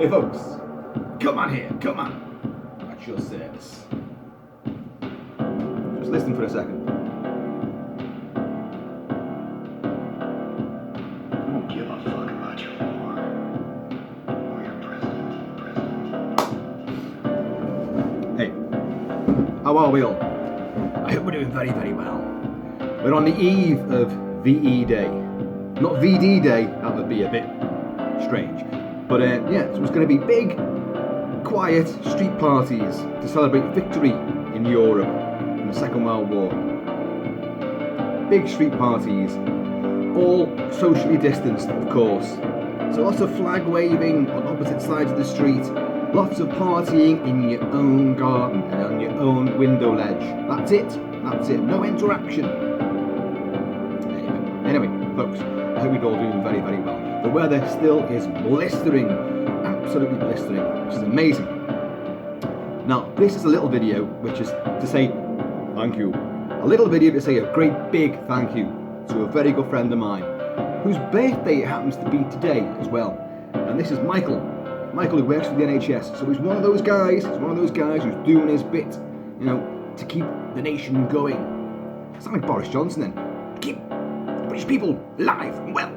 Hey folks, come on here, come on. At your service. Just listen for a second. I don't give a fuck about your war or your president. Hey, how are we all? I hope we're doing very, very well. We're on the eve of VE Day. Not VD Day, that would be a bit strange. But yeah, so it's going to be big, quiet street parties to celebrate victory in Europe in the Second World War. Big street parties, all socially distanced, of course. So lots of flag waving on opposite sides of the street, lots of partying in your own garden and on your own window ledge. That's it, no interaction. Anyway, folks, I hope you're all doing very, very well. The weather still is blistering, absolutely blistering, which is amazing. Now, this is a little video which is to say thank you. A little video to say a great big thank you to a very good friend of mine, whose birthday it happens to be today as well. And this is Michael. Michael, who works for the NHS. So he's one of those guys who's doing his bit, you know, to keep the nation going. It's not like Boris Johnson then. Keep the British people alive and well.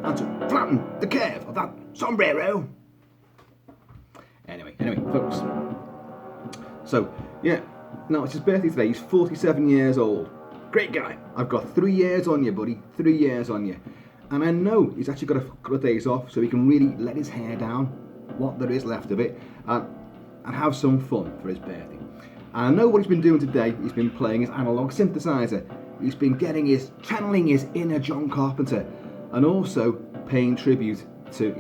And to flatten the curve of that sombrero. Anyway, folks. So, yeah, now it's his birthday today. He's 47 years old. Great guy. I've got 3 years on you, buddy. 3 years on you. And I know he's actually got a couple of days off, so he can really let his hair down, what there is left of it, and have some fun for his birthday. And I know what he's been doing today. He's been playing his analog synthesizer. He's been channeling his inner John Carpenter, and also paying tribute to,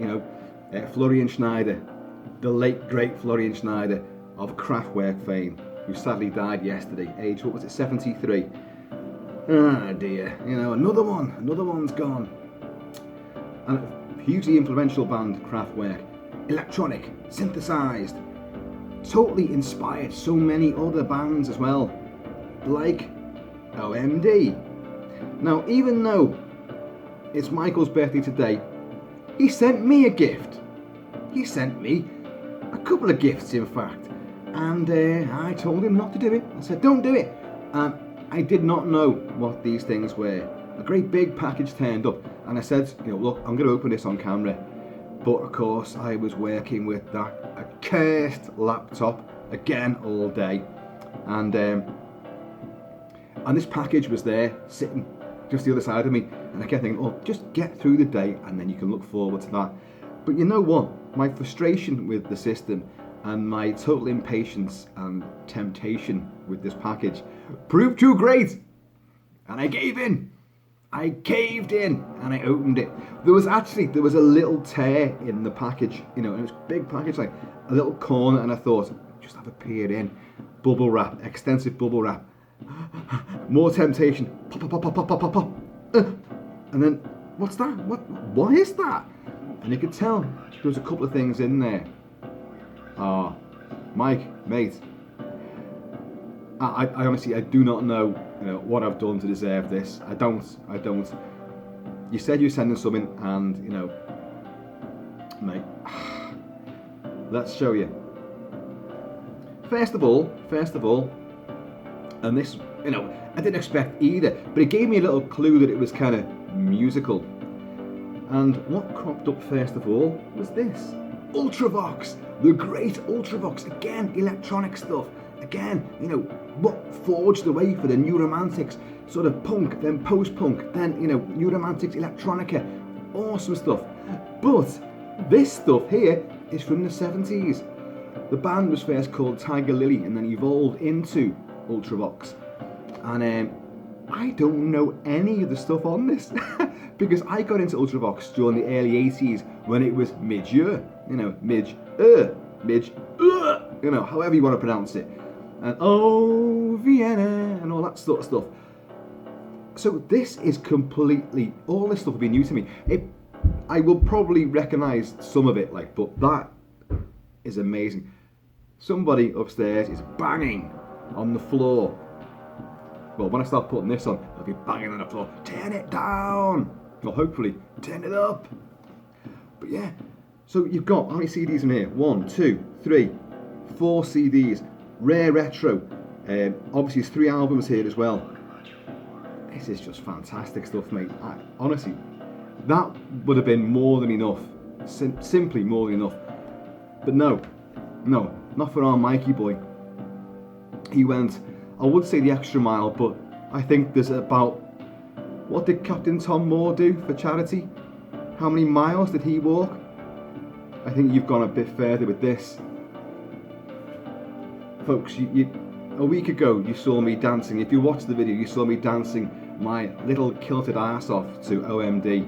Florian Schneider, the late great Florian Schneider of Kraftwerk fame, who sadly died yesterday, age, 73? Ah dear, another one's gone. And a hugely influential band, Kraftwerk, electronic, synthesized, totally inspired so many other bands as well, like OMD. Now, even though it's Michael's birthday today, he sent me a gift. He sent me a couple of gifts, in fact. And I told him not to do it. I said, don't do it. And I did not know what these things were. A great big package turned up. And I said, look, I'm going to open this on camera. But of course, I was working with that accursed laptop again all day. And this package was there, sitting just the other side of me, and I kept thinking, oh, just get through the day and then you can look forward to that. But you know what? My frustration with the system and my total impatience and temptation with this package proved too great, and I gave in. I caved in and I opened it. There was a little tear in the package, and it was a big package, like a little corner, and I thought, just have a peer in. Bubble wrap, extensive bubble wrap. More temptation. Pop, pop, pop, pop, pop, pop, pop. And then, what's that? What is that? And you could tell there was a couple of things in there. Mike, mate, I honestly, I do not know, what I've done to deserve this. I don't. You said you're sending something, and mate, let's show you. First of all, and this, I didn't expect either, but it gave me a little clue that it was kind of musical. And what cropped up first of all was this. Ultravox, the great Ultravox, again, electronic stuff. Again, what forged the way for the New Romantics, sort of punk, then post-punk, then, New Romantics, electronica, awesome stuff. But this stuff here is from the 70s. The band was first called Tiger Lily and then evolved into Ultravox. And I don't know any of the stuff on this because I got into Ultravox during the early 80s when it was Midge, however you want to pronounce it. And oh, Vienna, and all that sort of stuff. So this is completely, all this stuff will be new to me. I will probably recognise some of it, but that is amazing. Somebody upstairs is banging on the floor. Well, when I start putting this on, they'll be banging on the floor. Turn it down! Well, hopefully, turn it up. But yeah, So you've got, how many CDs in here? 1, 2, 3, 4 CDs. Rare retro. Obviously, there's 3 albums here as well. This is just fantastic stuff, mate. Honestly, that would have been more than enough. Simply more than enough. But no, not for our Mikey boy. He went, I would say the extra mile, but I think there's about, what did Captain Tom Moore do for charity? How many miles did he walk? I think you've gone a bit further with this. Folks, a week ago you saw me dancing. If you watched the video, you saw me dancing my little kilted ass off to OMD.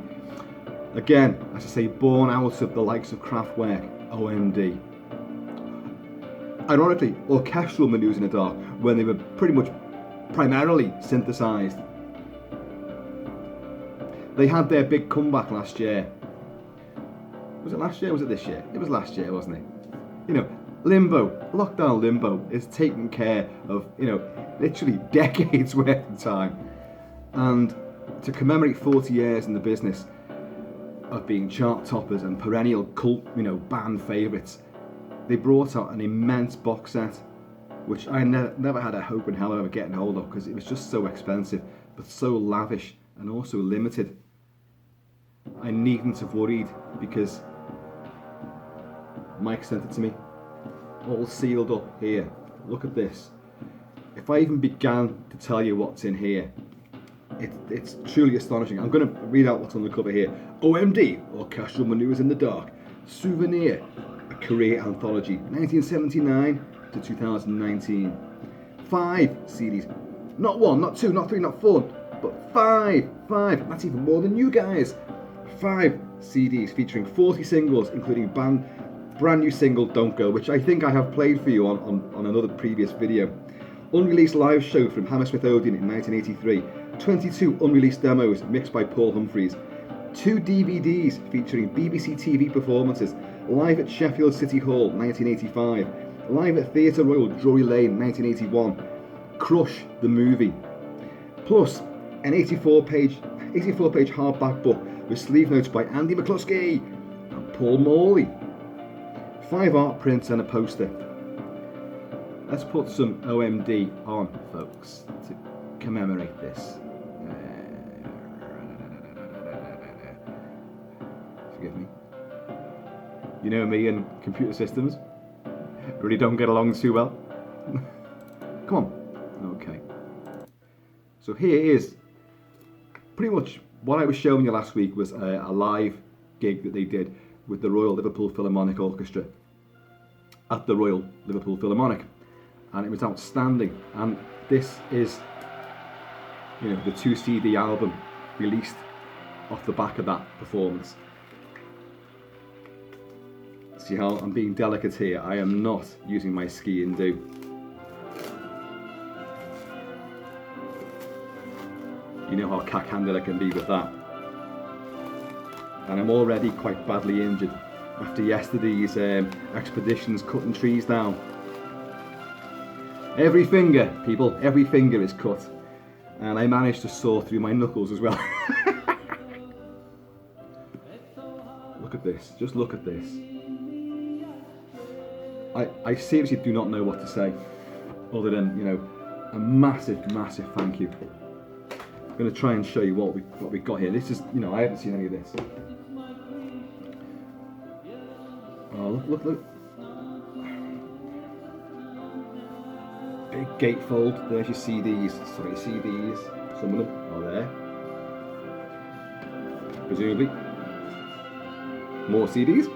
Again, as I say, born out of the likes of Kraftwerk, OMD. Ironically, orchestral Manoeuvres in the Dark, when they were pretty much primarily synthesized. They had their big comeback last year. Was it last year or was it this year? It was last year, wasn't it? You know, Limbo, Lockdown Limbo is taking care of, you know, literally decades worth of time. And to commemorate 40 years in the business of being chart toppers and perennial cult, you know, band favourites, they brought out an immense box set, which I never had a hope in hell of ever getting hold of, because it was just so expensive, but so lavish and also limited. I needn't have worried, because Mike sent it to me, all sealed up here. Look at this. If I even began to tell you what's in here, it's truly astonishing. I'm going to read out what's on the cover here. OMD, Orchestral Manoeuvres in the Dark, Souvenir, a career anthology, 1979 to 2019. 5 CDs. Not 1, not 2, not 3, not 4, but 5. That's even more than you guys. 5 CDs featuring 40 singles, including brand new single Don't Go, which I think I have played for you on another previous video. Unreleased live show from Hammersmith Odeon in 1983. 22 unreleased demos mixed by Paul Humphreys. 2 DVDs featuring BBC TV performances. Live at Sheffield City Hall 1985. Live at Theatre Royal Drury Lane 1981. Crush the movie. Plus an 84-page hardback book with sleeve notes by Andy McCluskey and Paul Morley. 5 art prints and a poster. Let's put some OMD on, folks, to commemorate this. Forgive me. You know me and computer systems. Really don't get along too well. Come on. Okay. So here is pretty much what I was showing you last week was a live gig that they did with the Royal Liverpool Philharmonic Orchestra at the Royal Liverpool Philharmonic, and it was outstanding. And this is, you know, the 2 CD album released off the back of that performance. See how I'm being delicate here? I am not using my ski and do. You know how cack-handed I can be with that. And I'm already quite badly injured after yesterday's expeditions cutting trees down. Every finger, people, every finger is cut. And I managed to saw through my knuckles as well. Look at this, just look at this. I seriously do not know what to say, other than, you know, a massive thank you. I'm going to try and show you what we got here. This is, you know, I haven't seen any of this. Oh, look. Big gatefold. There's your CDs. Sorry, CDs. Some of them are there. Presumably more CDs.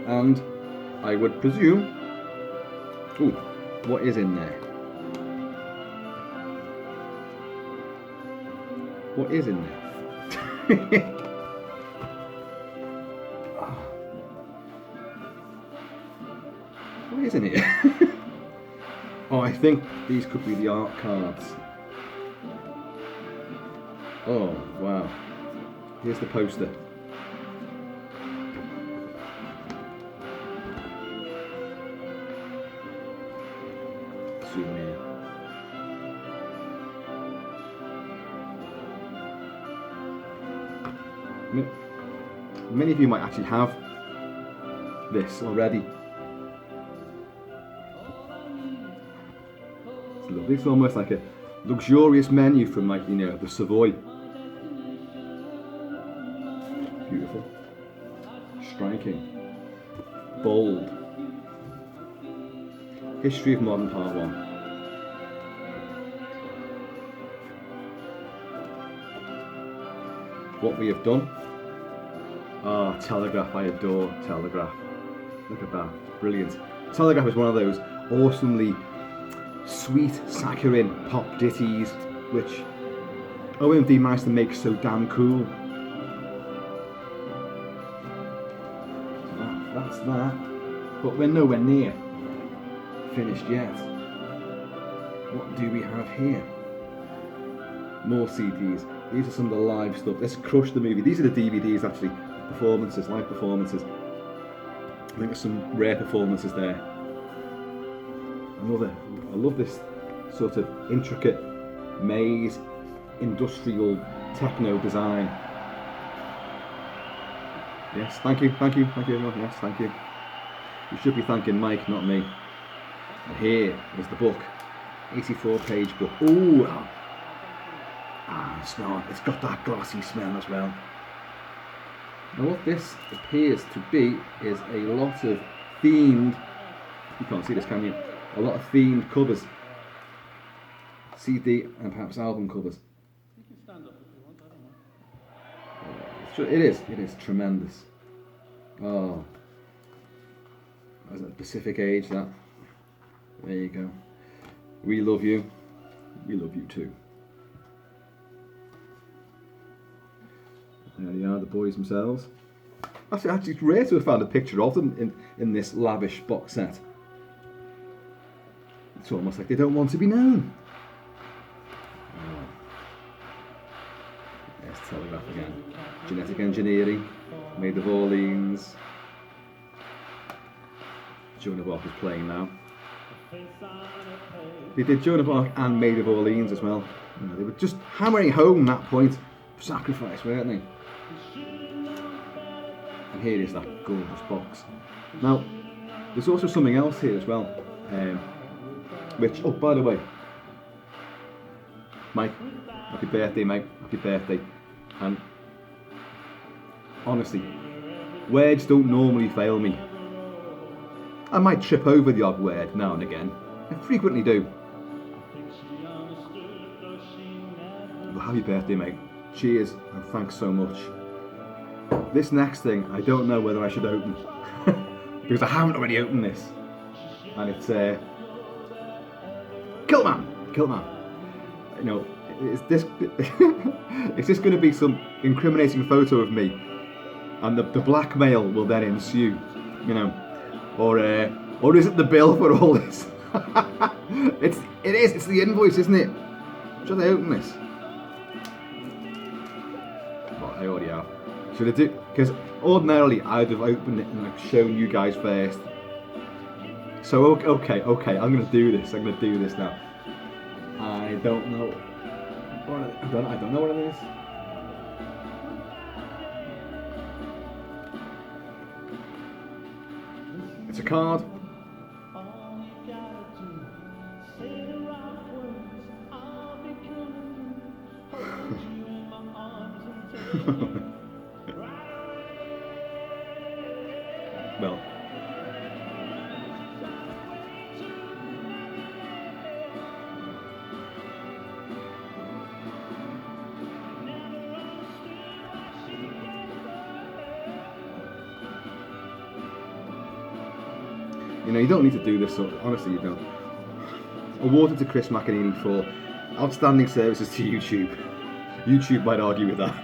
And I would presume... Ooh, what is in there? What is in there? What is in it? Oh, I think these could be the art cards. Oh, wow. Here's the poster. Souvenir. Many of you might actually have this already. It's lovely. It's almost like a luxurious menu from, like, you know, the Savoy. Beautiful. Striking. Bold. History of Modern Part 1. What we have done. Ah, Telegraph. I adore Telegraph. Look at that. Brilliant. Telegraph is one of those awesomely sweet, saccharine pop ditties which OMD managed to make so damn cool. So that's that. But we're nowhere near finished yet. What do we have here? More CDs. These are some of the live stuff. Let's crush the movie. These are the DVDs actually. Performances, live performances. I think there's some rare performances there. I love this sort of intricate maze, industrial techno design. Yes, thank you everyone. Yes, thank you. You should be thanking Mike, not me. And here is the book, 84-page book. Ooh, smell. It's got that glossy smell as well. Now what this appears to be is a lot of themed, you can't see this, can you? A lot of themed covers. CD and perhaps album covers. You can stand up if you want, I don't know. It is tremendous. Oh, that's a Pacific Age, that. There you go. We love you. We love you too. There they are, the boys themselves. Actually, it's rare to have found a picture of them in this lavish box set. It's almost like they don't want to be known. Oh. There's Telegraph again. Genetic Engineering, Maid of Orleans. Joan of Arc is playing now. They did Joan of Arc and Maid of Orleans as well. You know, they were just hammering home that point of sacrifice, weren't they? And here is that gorgeous box. Now, there's also something else here as well. Which, oh, by the way, Mike, happy birthday, mate, happy birthday. And honestly, words don't normally fail me. I might trip over the odd word now and again. I frequently do. Well, happy birthday, mate. Cheers, and thanks so much. This next thing, I don't know whether I should open. Because I haven't already opened this. And it's Kilt-Man. Kilt-Man. You know, is this going to be some incriminating photo of me, and the blackmail will then ensue, you know, or is it the bill for all this? It's the invoice, isn't it? Should I open this? Well, I already have. Should I do? Because ordinarily I'd have opened it and like shown you guys first. So okay, I'm gonna do this. I'm gonna do this now. I don't know. I don't know what it is. It's a card. Well. You know, you don't need to do this, honestly, you don't. Awarded to Chris McAneny for outstanding services to YouTube. YouTube might argue with that.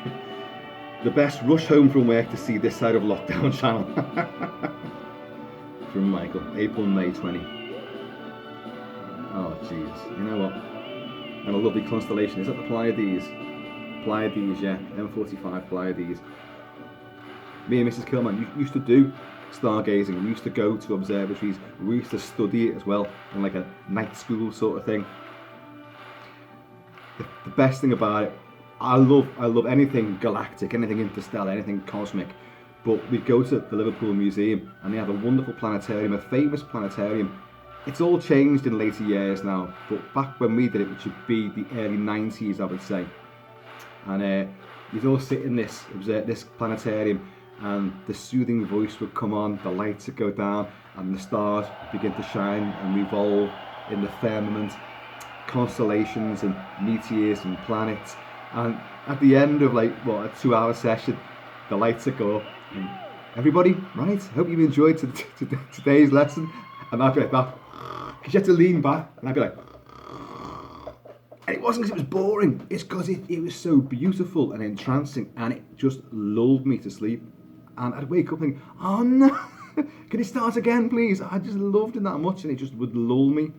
The best rush home from work to see this side of lockdown channel. From Michael, April, May 20. Oh, jeez. You know what? And a lovely constellation. Is that the Pleiades? Pleiades, yeah. M45 Pleiades. Me and Mrs. Kilt-Man used to do stargazing. We used to go to observatories. We used to study it as well, in like a night school sort of thing. The best thing about it, I love anything galactic, anything interstellar, anything cosmic. But we go to the Liverpool Museum and they have a wonderful planetarium, a famous planetarium. It's all changed in later years now, but back when we did it, which would be the early 90s, I would say. And you'd all sit in this planetarium, and the soothing voice would come on, the lights would go down, and the stars begin to shine and revolve in the firmament, constellations and meteors and planets. And at the end of like a 2-hour session, the lights would go up, and everybody, right? Hope you enjoyed today's lesson. And I'd be like that, because you had to lean back, and I'd be like, and it wasn't because it was boring, it's because it was so beautiful and entrancing, and it just lulled me to sleep. And I'd wake up thinking, oh no, can it start again please? I just loved it that much, and it just would lull me.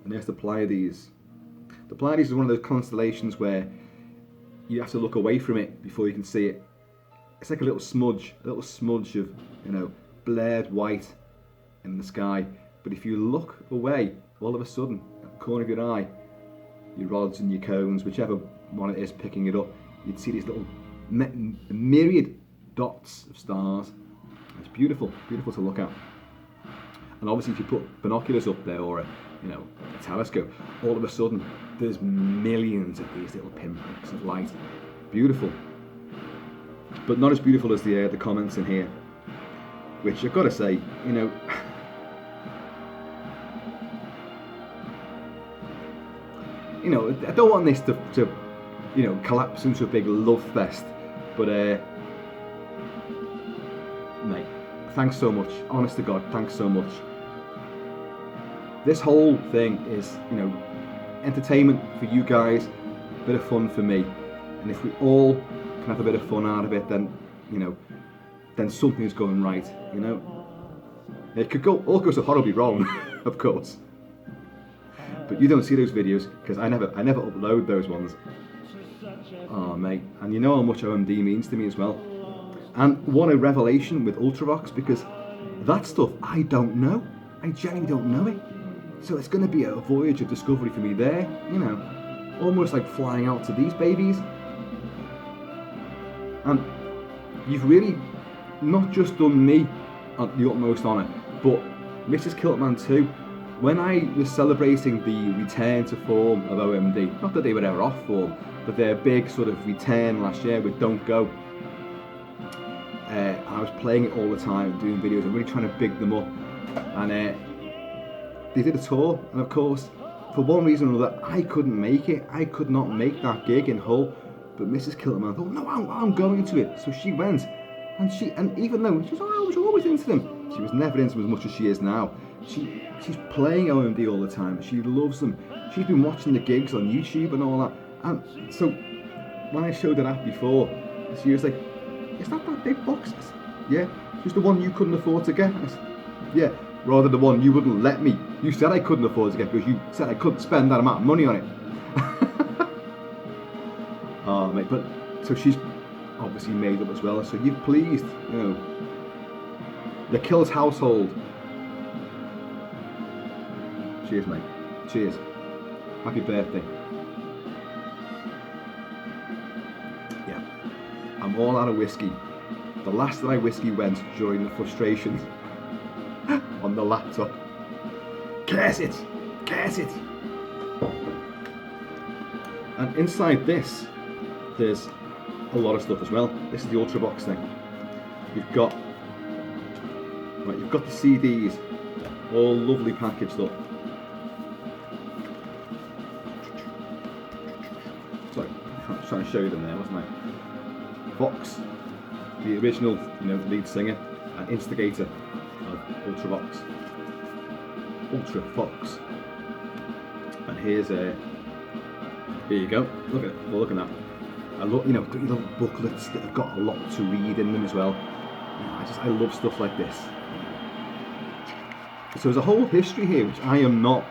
And there's the Pleiades. The Pleiades is one of those constellations where you have to look away from it before you can see it. It's like a little smudge of, blared white in the sky. But if you look away, all of a sudden, at the corner of your eye, your rods and your cones, whichever one it is picking it up, you'd see these little myriad dots of stars. It's beautiful, beautiful to look at. And obviously if you put binoculars up there or a telescope, all of a sudden there's millions of these little pinpricks of light. Beautiful. But not as beautiful as the comments in here, which I've got to say, I don't want this to collapse into a big love fest, but mate, thanks so much. Honest to God, thanks so much. This whole thing is, entertainment for you guys, a bit of fun for me, and if we all can have a bit of fun out of it, then then something's going right. It could all go so horribly wrong, of course. But you don't see those videos because I never upload those ones. Oh mate, and you know how much OMD means to me as well. And what a revelation with Ultravox, because that stuff I don't know. I genuinely don't know it. So it's going to be a voyage of discovery for me there, almost like flying out to these babies. And you've really not just done me the utmost honour, but Mrs. Kilt-Man too. When I was celebrating the return to form of OMD, not that they were ever off form, but their big sort of return last year with Don't Go, I was playing it all the time, doing videos, and really trying to big them up. And they did a tour, and of course, for one reason or another, I couldn't make it. I could not make that gig in Hull. But Mrs. Kilt-Man thought, no, I'm going to it. So she went, and even though she was always into them, she was never into them as much as she is now. She's playing OMD all the time. She loves them. She's been watching the gigs on YouTube and all that. And so when I showed her that before, she was like, is that big box? I said, yeah, just the one you couldn't afford to get. I said, yeah, rather the one you wouldn't let me. You said I couldn't afford to get because you said I couldn't spend that amount of money on it. Oh mate, but so she's obviously made up as well. So you've pleased, the Kills household. Cheers, mate. Cheers. Happy birthday. Yeah, I'm all out of whiskey. The last of my whiskey went during the frustrations on the laptop. Curse it! Curse it! And inside this, there's a lot of stuff as well. This is the Ultravox thing. You've got the CDs, all lovely packaged up. Sorry, I was trying to show you them there, wasn't I? Fox, the original, lead singer and instigator of Ultravox, Ultra Fox. And here you go. Look at it. Look at that. I love, got your little booklets that have got a lot to read in them as well. I love stuff like this. So there's a whole history here which I am not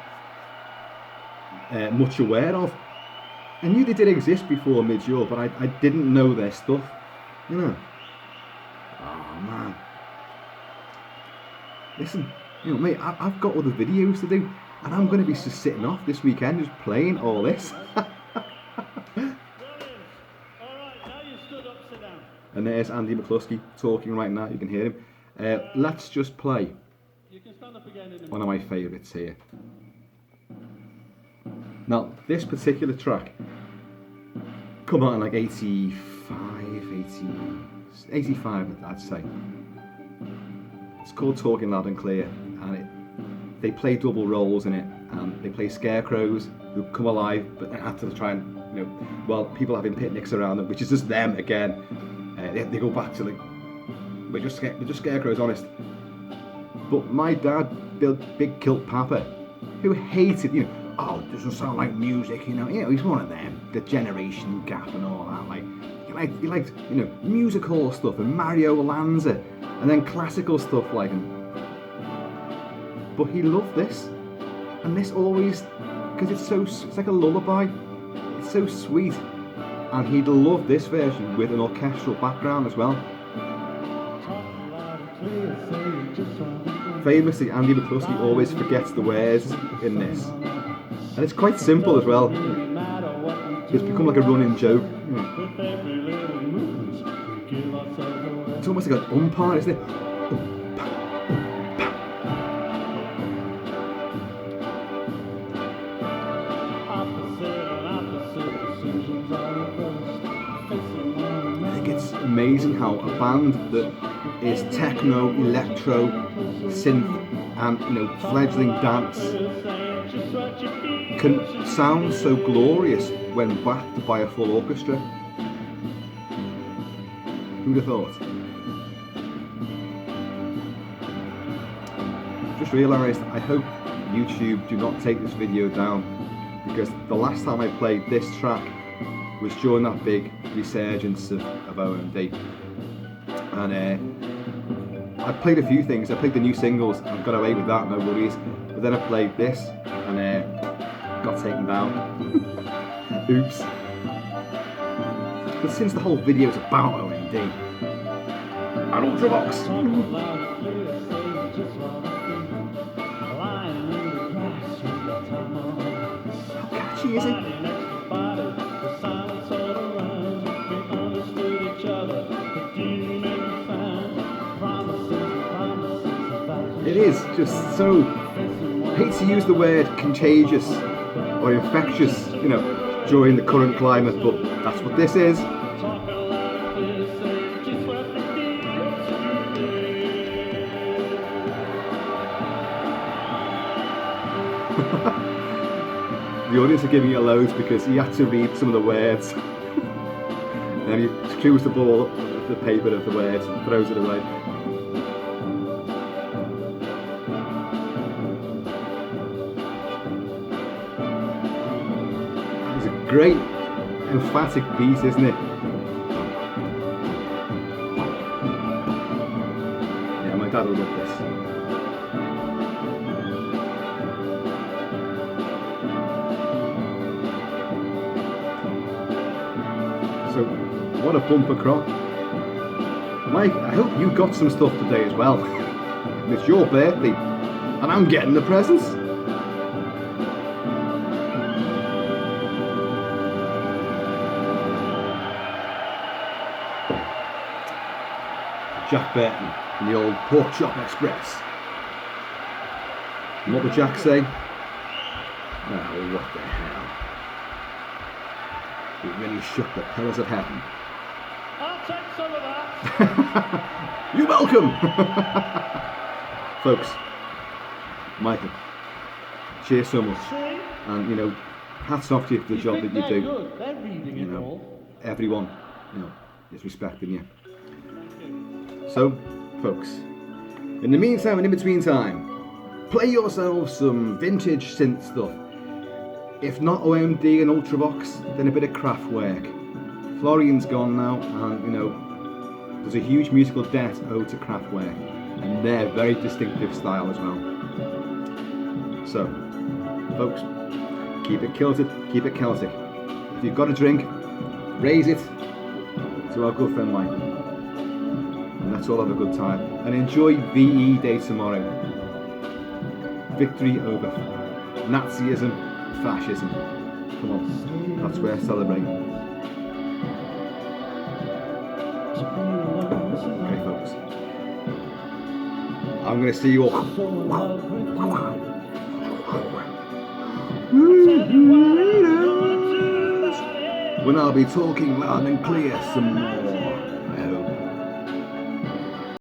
much aware of. I knew they did exist before Mid-Euro, but I didn't know their stuff. Oh man. Listen, mate, I've got other videos to do, and I'm going to be just sitting off this weekend just playing all this. And there's Andy McCluskey talking right now, you can hear him. Let's just play You can stand up again in a one of my favourites here. Now, this particular track come out in like 85, I'd say. It's called Talking Loud and Clear, and they play double roles in it, and they play scarecrows who come alive, but they have to try and, while people having picnics around them, which is just them again. They go back to like, we're just scarecrows, honest. But my dad built Big Kilt Papa, who hated, oh, it doesn't sound like music, he's one of them, the generation gap and all that. Like, he liked, music hall stuff and Mario Lanza, and then classical stuff like him. But he loved this, and this always, because it's like a lullaby. It's so sweet, and he'd love this version with an orchestral background as well. Famously, Andy McCluskey always forgets the words in this, and it's quite simple as well. It's become like a running joke. It's almost like an umpire, isn't it? I think it's amazing how a band that is techno, electro, synth, and fledgling dance can sound so glorious when backed by a full orchestra. Who'd have thought? Just realised, I hope YouTube do not take this video down, because the last time I played this track was during that big resurgence of OMD, and I played a few things. I played the new singles and got away with that, no worries, but then I played this and got taken down. Oops. But since the whole video is about OMD and Ultravox, how catchy is it? It is just so, I hate to use the word contagious or infectious, during the current climate, but that's what this is. The audience are giving it loads because he had to read some of the words. And then he screws the ball up the paper of the words and throws it away. It's a great, emphatic beat, isn't it? Yeah, my dad will love this. So, what a bumper crop. Mike, I hope you got some stuff today as well. It's your birthday, and I'm getting the presents. Jack Burton and the old Pork Chop Express. And what would Jack say? Oh, what the hell. It really shook the pillars of heaven. I'll take some of that. You're welcome! Folks, Michael, cheers so much. See? And, hats off to you for the job that you do. Good. They're reading it all. Everyone, is respecting you. So, folks, in the meantime and in between time, play yourselves some vintage synth stuff. If not OMD and Ultravox, then a bit of Kraftwerk. Florian's gone now, and there's a huge musical debt owed to Kraftwerk, and their very distinctive style as well. So, folks, keep it kilted, keep it Celtic. If you've got a drink, raise it to our good friend Mike. And let's all have a good time. And enjoy VE Day tomorrow. Victory over Nazism, fascism. Come on, that's where I celebrate. I'm going to see you all. So in love with you. Tell you what I'm gonna do about it. When I'll be talking loud and clear some more.